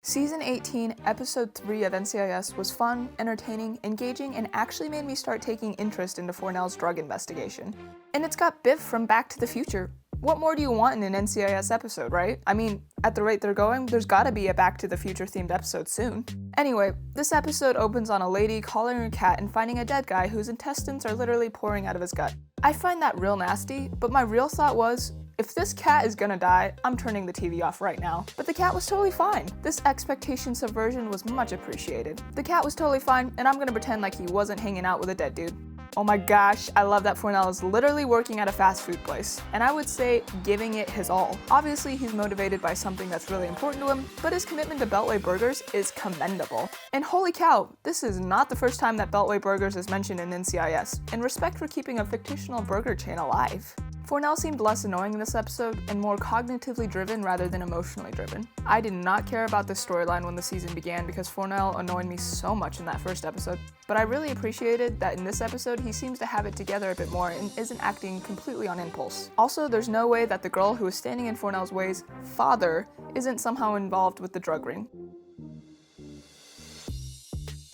Season 18, Episode 3 of NCIS was fun, entertaining, engaging, and actually made me start taking interest into Fornell's drug investigation. And it's got Biff from Back to the Future. What more do you want in an NCIS episode, right? I mean, at the rate they're going, there's gotta be a Back to the Future themed episode soon. Anyway, this episode opens on a lady calling her cat and finding a dead guy whose intestines are literally pouring out of his gut. I find that real nasty, but my real thought was, if this cat is gonna die, I'm turning the TV off right now. But the cat was totally fine. This expectation subversion was much appreciated. The cat was totally fine, and I'm gonna pretend like he wasn't hanging out with a dead dude. Oh my gosh, I love that Fornell is literally working at a fast food place, and I would say giving it his all. Obviously, he's motivated by something that's really important to him, but his commitment to Beltway Burgers is commendable. And holy cow, this is not the first time that Beltway Burgers is mentioned in NCIS, and respect for keeping a fictional burger chain alive. Fornell seemed less annoying in this episode and more cognitively driven rather than emotionally driven. I did not care about this storyline when the season began because Fornell annoyed me so much in that first episode, but I really appreciated that in this episode he seems to have it together a bit more and isn't acting completely on impulse. Also, there's no way that the girl who is standing in Fornell's way's father isn't somehow involved with the drug ring.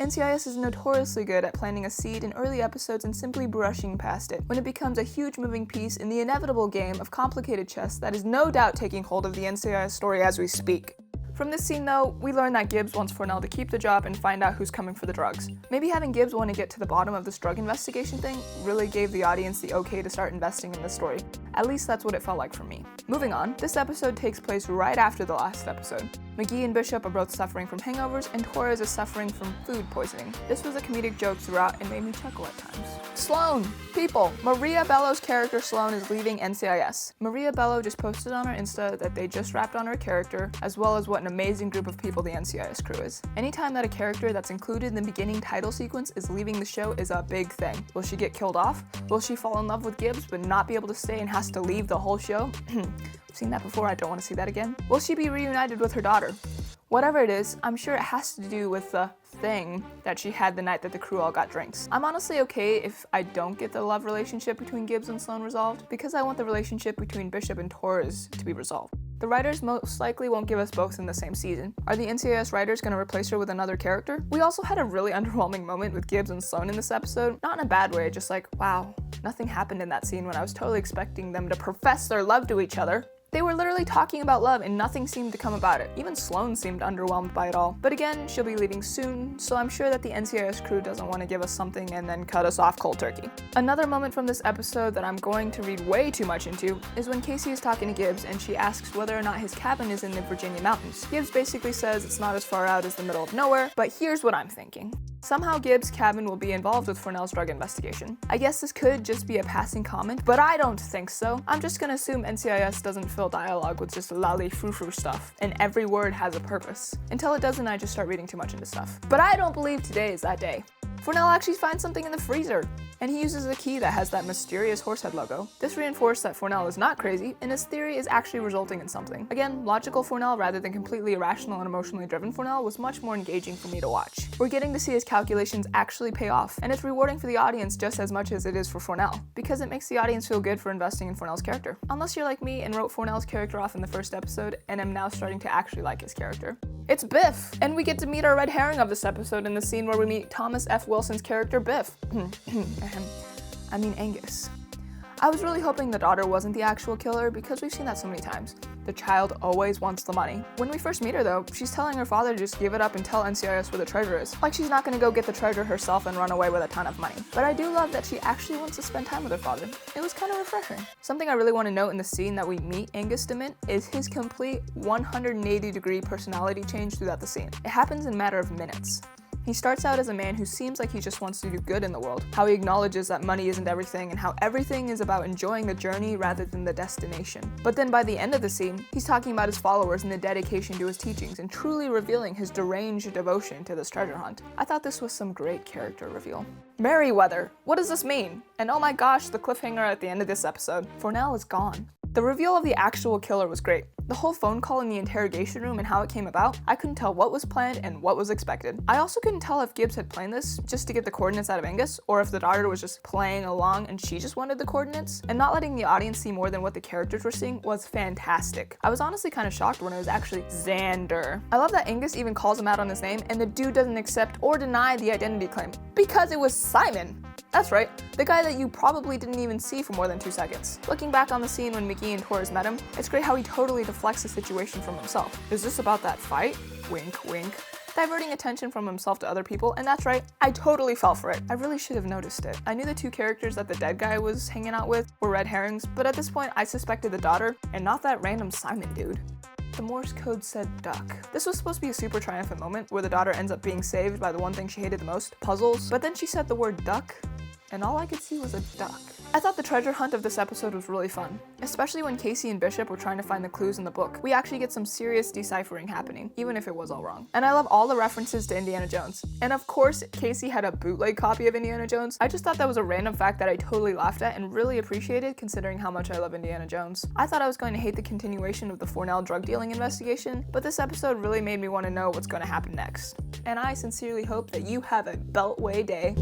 NCIS is notoriously good at planting a seed in early episodes and simply brushing past it, when it becomes a huge moving piece in the inevitable game of complicated chess that is no doubt taking hold of the NCIS story as we speak. From this scene though, we learn that Gibbs wants Fornell to keep the job and find out who's coming for the drugs. Maybe having Gibbs want to get to the bottom of this drug investigation thing really gave the audience the okay to start investing in this story. At least that's what it felt like for me. Moving on, this episode takes place right after the last episode. McGee and Bishop are both suffering from hangovers, and Torres is suffering from food poisoning. This was a comedic joke throughout and made me chuckle at times. Sloan! People! Maria Bello's character Sloan is leaving NCIS. Maria Bello just posted on her Insta that they just wrapped on her character, as well as what an amazing group of people the NCIS crew is. Anytime that a character that's included in the beginning title sequence is leaving the show is a big thing. Will she get killed off? Will she fall in love with Gibbs but not be able to stay and has to leave the whole show? I've seen that before, I don't want to see that again. Will she be reunited with her daughter? Whatever it is, I'm sure it has to do with the thing that she had the night that the crew all got drinks. I'm honestly okay if I don't get the love relationship between Gibbs and Sloan resolved, because I want the relationship between Bishop and Torres to be resolved. The writers most likely won't give us both in the same season. Are the NCIS writers going to replace her with another character? We also had a really underwhelming moment with Gibbs and Sloan in this episode. Not in a bad way, just like, wow, nothing happened in that scene when I was totally expecting them to profess their love to each other. They were literally talking about love and nothing seemed to come about it. Even Sloan seemed underwhelmed by it all. But again, she'll be leaving soon, so I'm sure that the NCIS crew doesn't want to give us something and then cut us off cold turkey. Another moment from this episode that I'm going to read way too much into is when Casey is talking to Gibbs and she asks whether or not his cabin is in the Virginia mountains. Gibbs basically says it's not as far out as the middle of nowhere, but here's what I'm thinking. Somehow Gibbs' cabin will be involved with Fornell's drug investigation. I guess this could just be a passing comment, but I don't think so. I'm just gonna assume NCIS doesn't fill dialogue with just lolly frou-frou stuff, and every word has a purpose. Until it doesn't, I just start reading too much into stuff. But I don't believe today is that day. Fornell actually finds something in the freezer, and he uses a key that has that mysterious horsehead logo. This reinforced that Fornell is not crazy, and his theory is actually resulting in something. Again, logical Fornell rather than completely irrational and emotionally driven Fornell was much more engaging for me to watch. We're getting to see his calculations actually pay off, and it's rewarding for the audience just as much as it is for Fornell, because it makes the audience feel good for investing in Fornell's character. Unless you're like me and wrote Fornell's character off in the first episode, and am now starting to actually like his character. It's Biff! And we get to meet our red herring of this episode in the scene where we meet Thomas F. Wilson's character Biff. I mean Angus. I was really hoping the daughter wasn't the actual killer because we've seen that so many times. The child always wants the money. When we first meet her though, she's telling her father to just give it up and tell NCIS where the treasure is. Like she's not gonna go get the treasure herself and run away with a ton of money. But I do love that she actually wants to spend time with her father. It was kind of refreshing. Something I really want to note in the scene that we meet Angus DeMint is his complete 180-degree personality change throughout the scene. It happens in a matter of minutes. He starts out as a man who seems like he just wants to do good in the world, how he acknowledges that money isn't everything, and how everything is about enjoying the journey rather than the destination. But then by the end of the scene, he's talking about his followers and the dedication to his teachings, and truly revealing his deranged devotion to this treasure hunt. I thought this was some great character reveal. Merryweather! What does this mean? And oh my gosh, the cliffhanger at the end of this episode. Fornell is gone. The reveal of the actual killer was great. The whole phone call in the interrogation room and how it came about, I couldn't tell what was planned and what was expected. I also couldn't tell if Gibbs had planned this just to get the coordinates out of Angus, or if the daughter was just playing along and she just wanted the coordinates. And not letting the audience see more than what the characters were seeing was fantastic. I was honestly kind of shocked when it was actually Xander. I love that Angus even calls him out on his name, and the dude doesn't accept or deny the identity claim, because it was Simon. That's right, the guy that you probably didn't even see for more than 2 seconds. Looking back on the scene when Mickey and Torres met him, it's great how he totally deflects the situation from himself. Is this about that fight? Wink, wink. Diverting attention from himself to other people, and that's right, I totally fell for it. I really should have noticed it. I knew the 2 characters that the dead guy was hanging out with were red herrings, but at this point I suspected the daughter, and not that random Simon dude. The Morse code said duck. This was supposed to be a super triumphant moment where the daughter ends up being saved by the one thing she hated the most, puzzles, but then she said the word duck, and all I could see was a duck. I thought the treasure hunt of this episode was really fun, especially when Casey and Bishop were trying to find the clues in the book. We actually get some serious deciphering happening, even if it was all wrong. And I love all the references to Indiana Jones. And of course, Casey had a bootleg copy of Indiana Jones. I just thought that was a random fact that I totally laughed at and really appreciated, considering how much I love Indiana Jones. I thought I was going to hate the continuation of the Fornell drug dealing investigation, but this episode really made me want to know what's going to happen next. And I sincerely hope that you have a beltway day.